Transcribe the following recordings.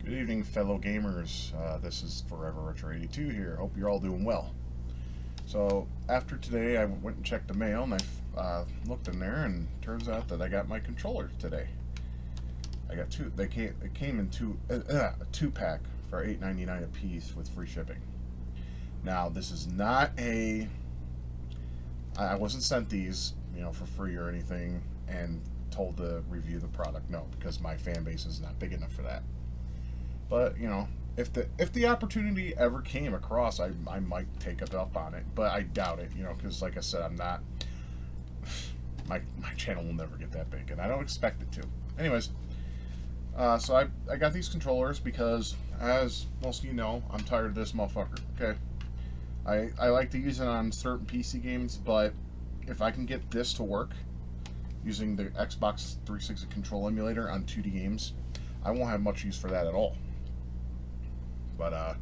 Good evening, fellow gamers. This is Forever Retro 82 here. Hope you're all doing well. So, after today, I went and checked the mail, and I looked in there, and turns out that I got my controller today. I got two. It came in a two-pack for $8.99 a piece with free shipping. Now, this is not a. I wasn't sent these, for free or anything, and told to review the product. No, because my fan base is not big enough for that. But if the opportunity ever came across, I might take it up on it. But I doubt it, because like I said, I'm not. My channel will never get that big, and I don't expect it to. Anyways, so I got these controllers because, as most of you know, I'm tired of this motherfucker. Okay, I like to use it on certain PC games, but if I can get this to work using the Xbox 360 control emulator on 2D games, I won't have much use for that at all. But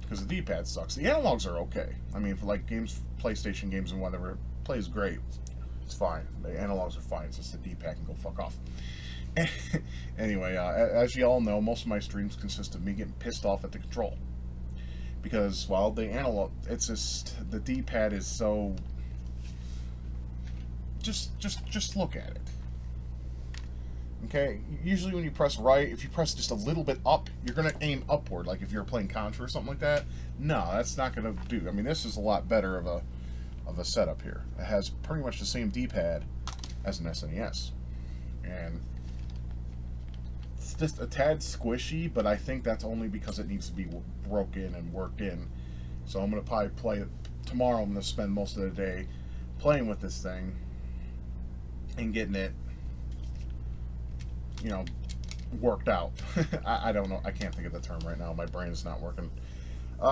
because the D-pad sucks. The analogs are okay. I mean, for like games, PlayStation games and whatever, it plays great. It's fine. The analogs are fine. It's just the D-pad can go fuck off. Anyway, as you all know, most of my streams consist of me getting pissed off at the control. Because while the analog, it's just the D-pad is so. Just look at it. Okay, usually when you press right, if you press just a little bit up, you're going to aim upward, like if you're playing Contra or something like that. No, that's not going to do. I mean, this is a lot better of a setup here. It has pretty much the same D-pad as an SNES. And it's just a tad squishy, but I think that's only because it needs to be broken and worked in. So I'm going to probably play it tomorrow. I'm going to spend most of the day playing with this thing and getting it worked out. I don't know. I can't think of the term right now. My brain is not working.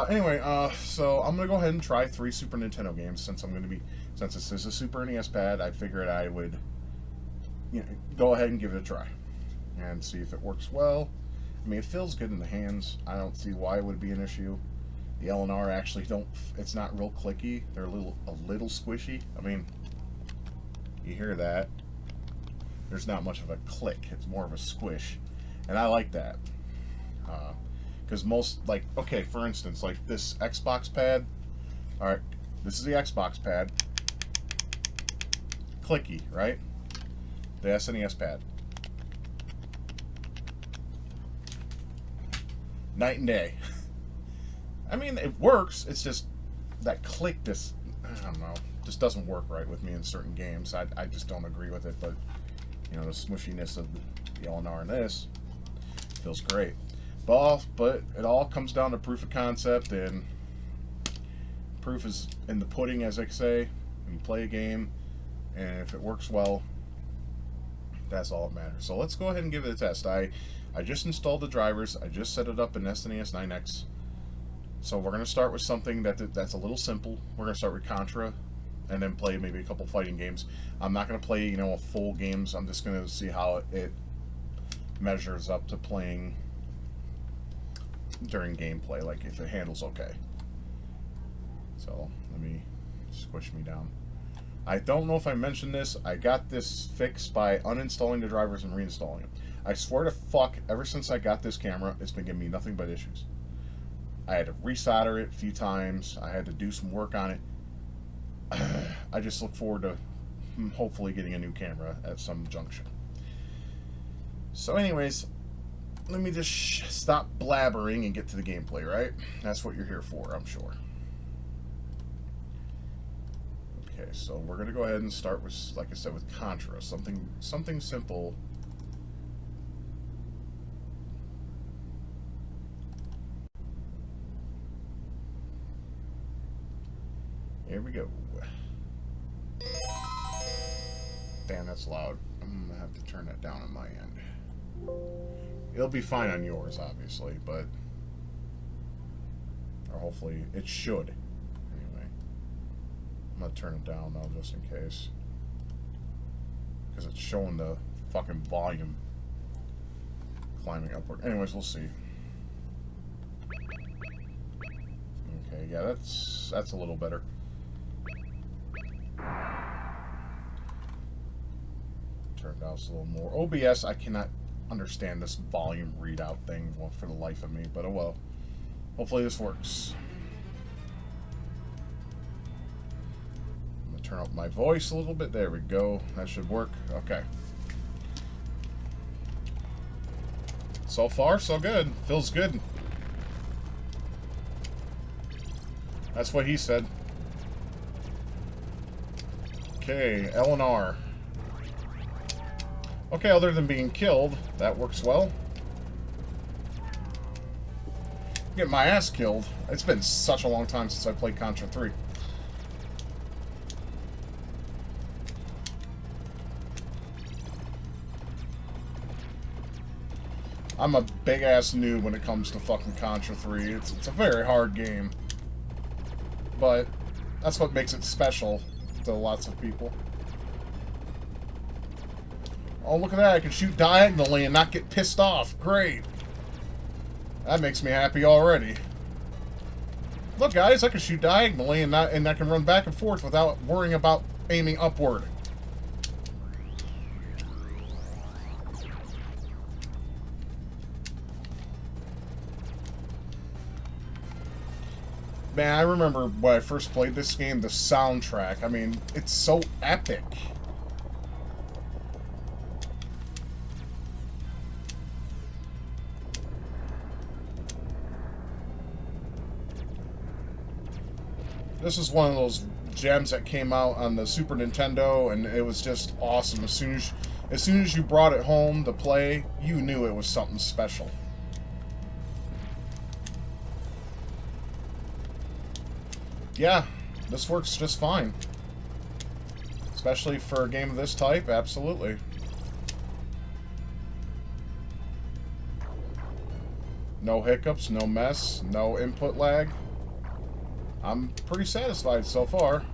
Anyway, so I'm gonna go ahead and try 3 Super Nintendo games since this is a Super NES pad. I figured I would, go ahead and give it a try and see if it works well. I mean, it feels good in the hands. I don't see why it would be an issue. The L and R actually don't. It's not real clicky. They're a little squishy. I mean, you hear that. There's not much of a click. It's more of a squish. And I like that. Because okay, for instance, like this Xbox pad. Alright, this is the Xbox pad. Clicky, right? The SNES pad. Night and day. I mean, it works. It's just that click, I don't know, just doesn't work right with me in certain games. I just don't agree with it, but the smushiness of the L&R in this feels great. But it all comes down to proof of concept, and proof is in the pudding, as I say. When you play a game, and if it works well, that's all that matters. So let's go ahead and give it a test. I just installed the drivers. I just set it up in SNES 9X. So we're going to start with something that's a little simple. We're going to start with Contra, and then play maybe a couple fighting games. I'm not going to play, a full games. I'm just going to see how it measures up to playing during gameplay, like if it handles okay. So, let me squish me down. I don't know if I mentioned this. I got this fixed by uninstalling the drivers and reinstalling them. I swear to fuck, ever since I got this camera, it's been giving me nothing but issues. I had to resolder it a few times. I had to do some work on it. I just look forward to hopefully getting a new camera at some junction. So anyways, let me just stop blabbering and get to the gameplay, right? That's what you're here for, I'm sure. Okay, so we're going to go ahead and start with, like I said, with Contra. Something simple. Here we go. Damn, that's loud. I'm gonna have to turn that down on my end. It'll be fine on yours, obviously, but or hopefully it should. Anyway, I'm gonna turn it down though, just in case, because it's showing the fucking volume climbing upward. Anyways, we'll see. Okay, yeah, that's a little better. Turned down a little more. OBS, I cannot understand this volume readout thing for the life of me, but oh well. Hopefully this works. I'm gonna turn up my voice a little bit. There we go. That should work. Okay. So far, so good. Feels good. That's what he said. Okay, L and R. Okay, other than being killed, that works well. Get my ass killed. It's been such a long time since I played Contra 3. I'm a big-ass noob when it comes to fucking Contra 3. It's a very hard game. But that's what makes it special to lots of people. Oh, look at that. I can shoot diagonally and not get pissed off. Great. That makes me happy already. Look, guys, I can shoot diagonally and I can run back and forth without worrying about aiming upward. Man, I remember when I first played this game, the soundtrack. I mean, it's so epic. This is one of those gems that came out on the Super Nintendo, and it was just awesome. As soon as you brought it home to play, you knew it was something special. Yeah, this works just fine. Especially for a game of this type, absolutely. No hiccups, no mess, no input lag. I'm pretty satisfied so far.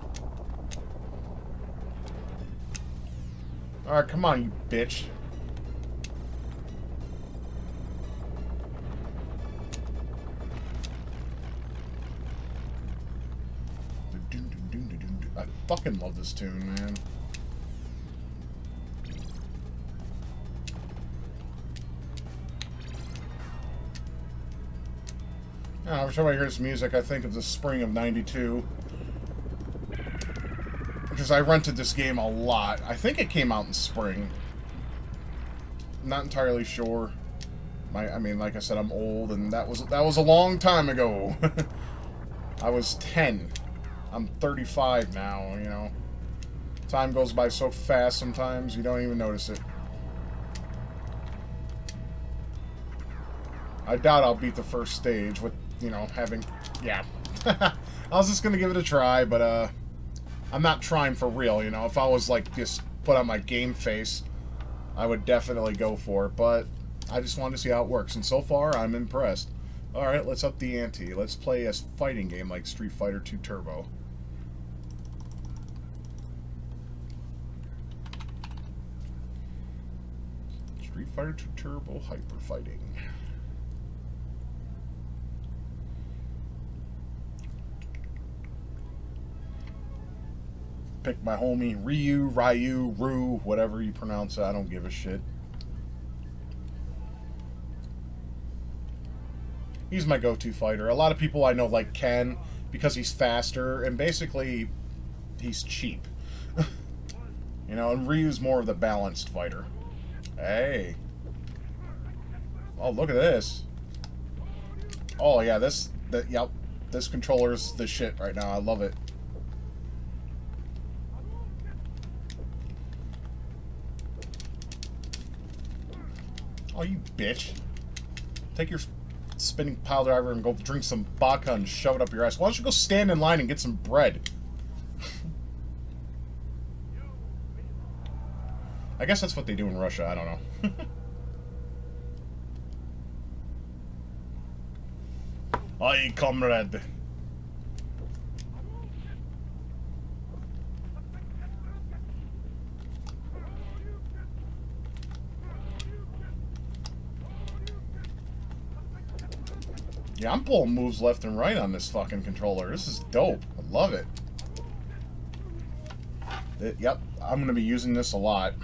Alright, come on, you bitch. I fucking love this tune, man. Every time I hear this music, I think of the spring of '92. Because I rented this game a lot. I think it came out in spring. Not entirely sure. I mean, like I said, I'm old, and that was a long time ago. I was 10. I'm 35 now, you know. Time goes by so fast sometimes, you don't even notice it. I doubt I'll beat the first stage with, you know, having... Yeah. I was just gonna give it a try, but, I'm not trying for real, you know. If I was, like, just put on my game face, I would definitely go for it, but I just wanted to see how it works, and so far, I'm impressed. Alright, let's up the ante. Let's play a fighting game like Street Fighter 2 Turbo. Street Fighter 2 Turbo Hyper Fighting. Pick my homie Ryu, Ru, whatever you pronounce it. I don't give a shit. He's my go-to fighter. A lot of people I know like Ken because he's faster and basically he's cheap. You know, and Ryu's more of the balanced fighter. Hey. Oh, look at this. Oh yeah, yep. This controller's the shit right now. I love it. Oh, you bitch. Take your spinning pile driver and go drink some vodka and shove it up your ass. Why don't you go stand in line and get some bread? I guess that's what they do in Russia. I don't know. Aye, comrade. Yeah, I'm pulling moves left and right on this fucking controller. This is dope. I love it. Yep, I'm going to be using this a lot.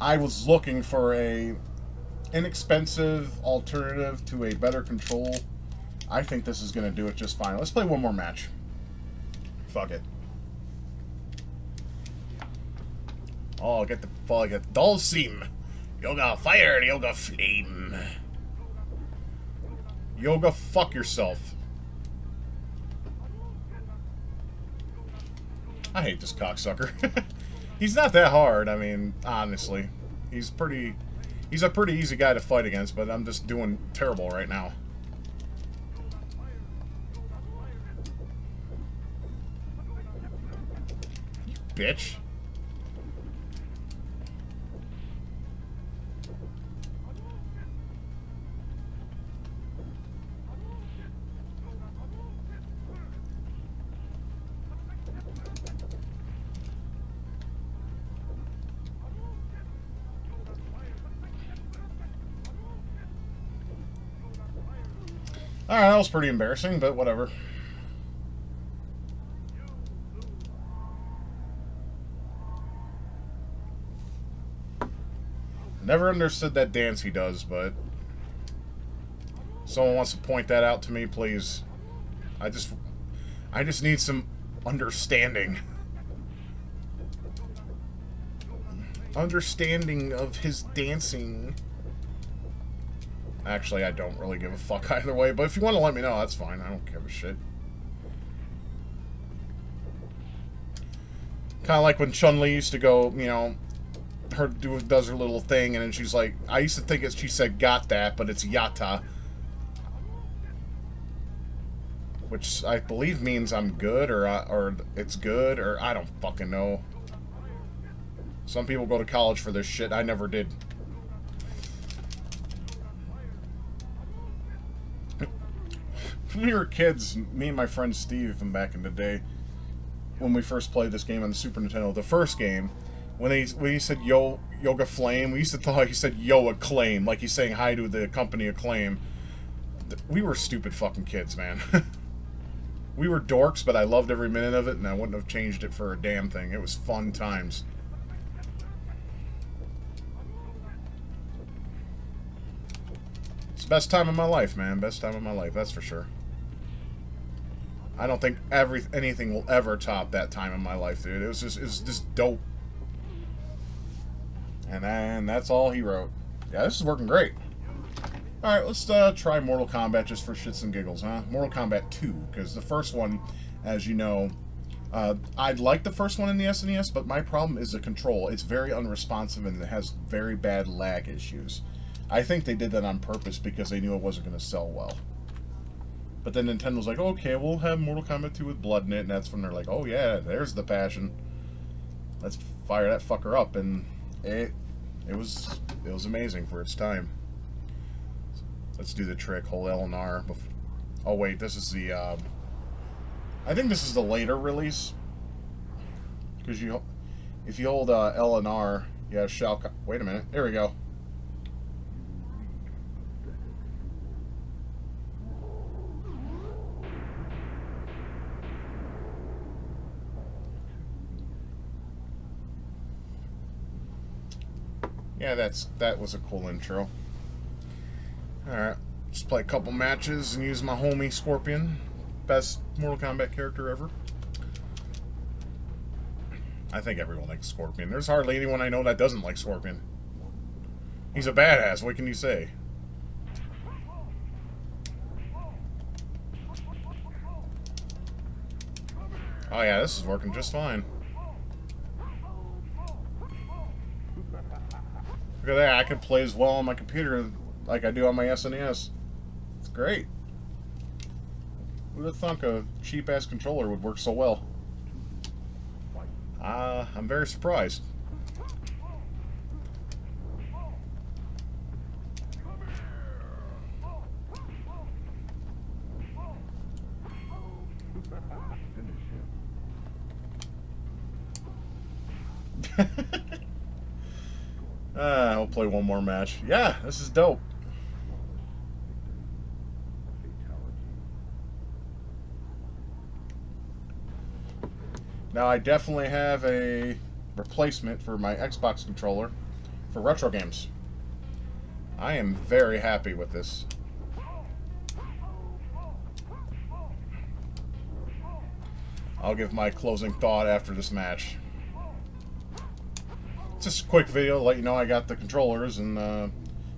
I was looking for a inexpensive alternative to a better control. I think this is going to do it just fine. Let's play one more match. Fuck it. Oh, get Dulcim. Yoga fire, yoga flame. Yoga, fuck yourself. I hate this cocksucker. He's not that hard, I mean, honestly. He's a pretty easy guy to fight against, but I'm just doing terrible right now. You bitch. Alright, that was pretty embarrassing, but whatever. Never understood that dance he does, but someone wants to point that out to me, please. I just need some understanding. Understanding of his dancing. Actually, I don't really give a fuck either way, but if you want to let me know, that's fine. I don't give a shit. Kind of like when Chun-Li used to go, you know, does her little thing, and then she's like, I used to think she said got that, but it's yata. Which I believe means I'm good, or it's good, or I don't fucking know. Some people go to college for this shit. I never did. When we were kids, me and my friend Steve from back in the day, when we first played this game on the Super Nintendo, the first game, when he said Yoga Flame, we used to thought he said Yo Acclaim, like he's saying hi to the company Acclaim. We were stupid fucking kids, man. We were dorks, but I loved every minute of it, and I wouldn't have changed it for a damn thing. It was fun times. It's the best time of my life, man. Best time of my life, that's for sure. I don't think anything will ever top that time in my life, dude. It was just dope. And that's all he wrote. Yeah, this is working great. Alright, let's try Mortal Kombat just for shits and giggles, huh? Mortal Kombat 2, because the first one, as you know, I'd like the first one in the SNES, but my problem is the control. It's very unresponsive and it has very bad lag issues. I think they did that on purpose because they knew it wasn't going to sell well. But then Nintendo's like, okay, we'll have Mortal Kombat 2 with blood in it, and that's when they're like, oh yeah, there's the passion. Let's fire that fucker up, and it was amazing for its time. Let's do the trick, hold L and R. Oh wait, this is the, I think this is the later release. Because if you hold L and R, you have wait a minute, there we go. Yeah, that was a cool intro. Alright, just play a couple matches and use my homie Scorpion. Best Mortal Kombat character ever. I think everyone likes Scorpion. There's hardly anyone I know that doesn't like Scorpion. He's a badass, what can you say? Oh yeah, this is working just fine. Look at that, I can play as well on my computer like I do on my SNES. It's great. Who'd have thunk a cheap-ass controller would work so well? I'm very surprised. I'll play one more match. Yeah, this is dope. Now I definitely have a replacement for my Xbox controller. for retro games. I am very happy with this. I'll give my closing thought after this match. It's just a quick video to let you know I got the controllers, and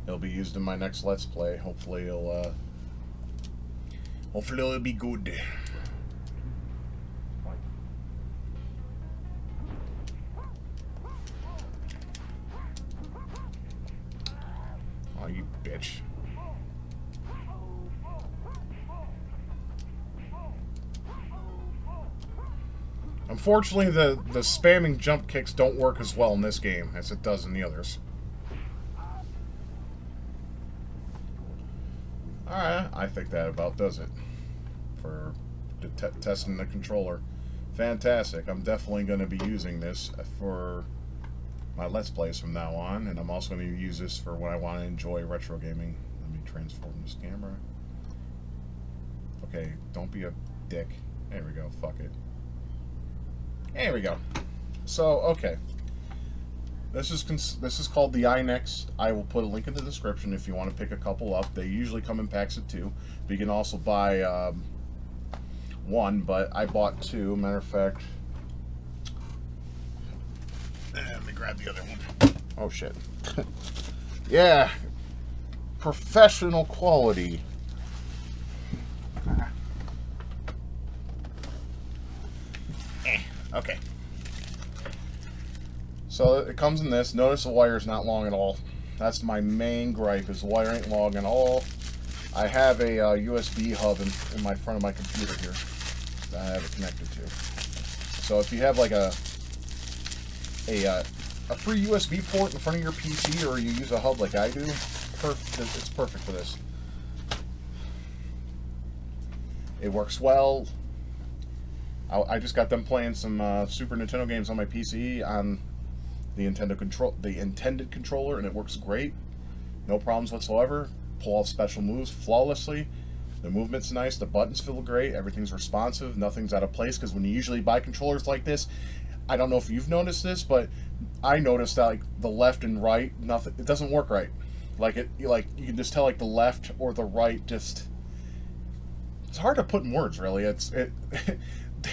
it'll be used in my next Let's Play. Hopefully it'll be good. Oh, you bitch. Unfortunately, the spamming jump kicks don't work as well in this game as it does in the others. Alright, I think that about does it for testing the controller. Fantastic. I'm definitely going to be using this for my Let's Plays from now on, and I'm also going to use this for when I want to enjoy retro gaming. Let me transform this camera. Okay, don't be a dick. There we go. Fuck it. There we go. So, okay. This is called the innext. I will put a link in the description if you want to pick a couple up. They usually come in packs of 2, but you can also buy one. But I bought 2. Matter of fact, let me grab the other one. Oh shit! Yeah, professional quality. Okay. So it comes in this. Notice the wire is not long at all. That's my main gripe, is the wire ain't long at all. I have a USB hub in my front of my computer here that I have it connected to. So if you have like a free USB port in front of your PC, or you use a hub like I do, it's perfect for this. It works well. I just got them playing some Super Nintendo games on my PC on the intended controller, and it works great. No problems whatsoever. Pull off special moves flawlessly. The movement's nice. The buttons feel great. Everything's responsive. Nothing's out of place, because when you usually buy controllers like this, I don't know if you've noticed this, but I noticed that like the left and right, it doesn't work right. You can just tell like the left or the right just. It's hard to put in words, really.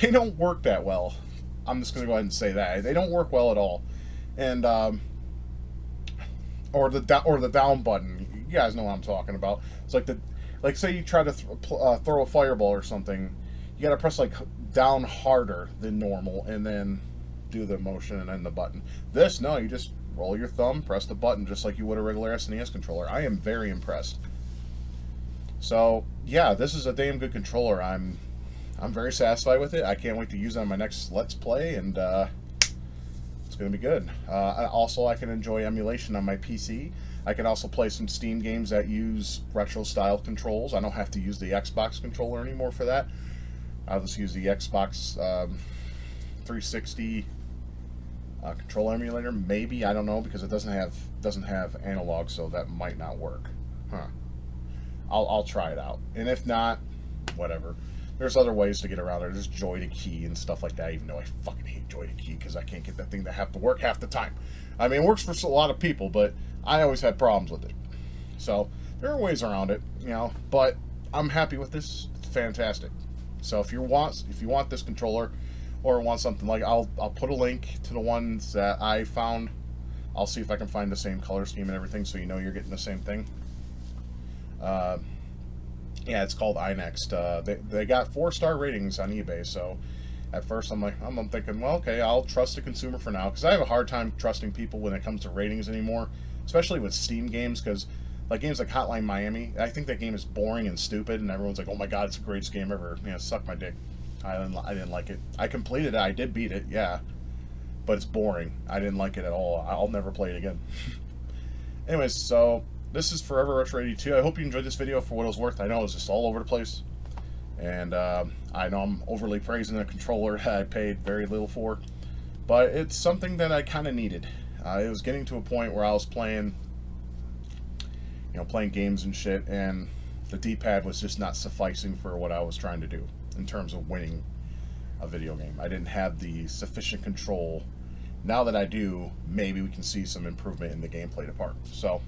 They don't work that well. I'm just going to go ahead and say that. They don't work well at all. And, or the down button. You guys know what I'm talking about. It's like say you try to throw a fireball or something, you got to press like down harder than normal and then do the motion and then the button. This, no, you just roll your thumb, press the button just like you would a regular SNES controller. I am very impressed. So, yeah, this is a damn good controller. I'm very satisfied with it. I can't wait to use it on my next Let's Play, and it's going to be good. Also, I can enjoy emulation on my PC. I can also play some Steam games that use retro-style controls. I don't have to use the Xbox controller anymore for that. I'll just use the Xbox 360 control emulator. Maybe, I don't know, because it doesn't have analog, so that might not work. Huh. I'll try it out, and if not, whatever. There's other ways to get around it. There's joy to key and stuff like that, even though I fucking hate joy to key because I can't get that thing to have to work half the time. I mean, it works for a lot of people, but I always had problems with it. So there are ways around it, you know, but I'm happy with this. It's fantastic. So if you want this controller or want something like, I'll put a link to the ones that I found. I'll see if I can find the same color scheme and everything, so you know you're getting the same thing. Yeah, it's called innext. They got 4-star ratings on eBay, so at first I'm thinking, well, okay, I'll trust the consumer for now, because I have a hard time trusting people when it comes to ratings anymore, especially with Steam games, because like games like Hotline Miami, I think that game is boring and stupid, and everyone's like, oh my god, it's the greatest game ever. You know, suck my dick. I didn't like it. I completed it. I did beat it, yeah, but it's boring. I didn't like it at all. I'll never play it again. Anyways, so this is Forever Retro 82. I hope you enjoyed this video for what it was worth. I know it was just all over the place. And I know I'm overly praising a controller that I paid very little for. But it's something that I kind of needed. It was getting to a point where I was playing games and shit, and the D-pad was just not sufficing for what I was trying to do in terms of winning a video game. I didn't have the sufficient control now that I do, maybe we can see some improvement in the gameplay department. So,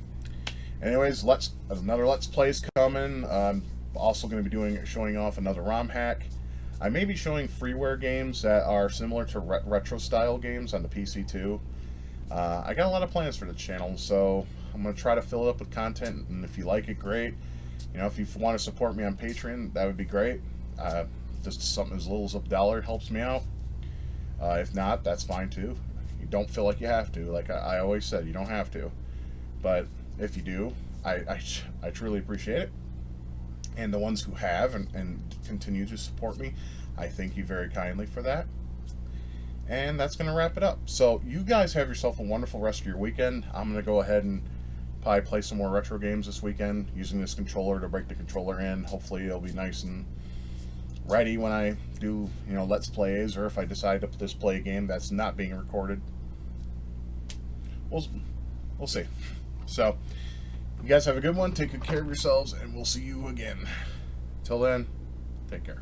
anyways, another Let's Plays coming. I'm also going to be showing off another ROM hack. I may be showing freeware games that are similar to retro style games on the PC too. I got a lot of plans for the channel, so I'm going to try to fill it up with content, and if you like it, great. You know, if you want to support me on Patreon, that would be great. Just something as little as $1 helps me out. If not, that's fine too. You don't feel like you have to. Like I always said, you don't have to. But if you do, I truly appreciate it. And the ones who have and continue to support me, I thank you very kindly for that. And that's going to wrap it up. So you guys have yourself a wonderful rest of your weekend. I'm going to go ahead and probably play some more retro games this weekend using this controller to break the controller in. Hopefully it'll be nice and ready when I do, you know, Let's Plays, or if I decide to just play a game that's not being recorded. We'll see. So you guys have a good one. Take good care of yourselves, and we'll see you again. Till then, take care.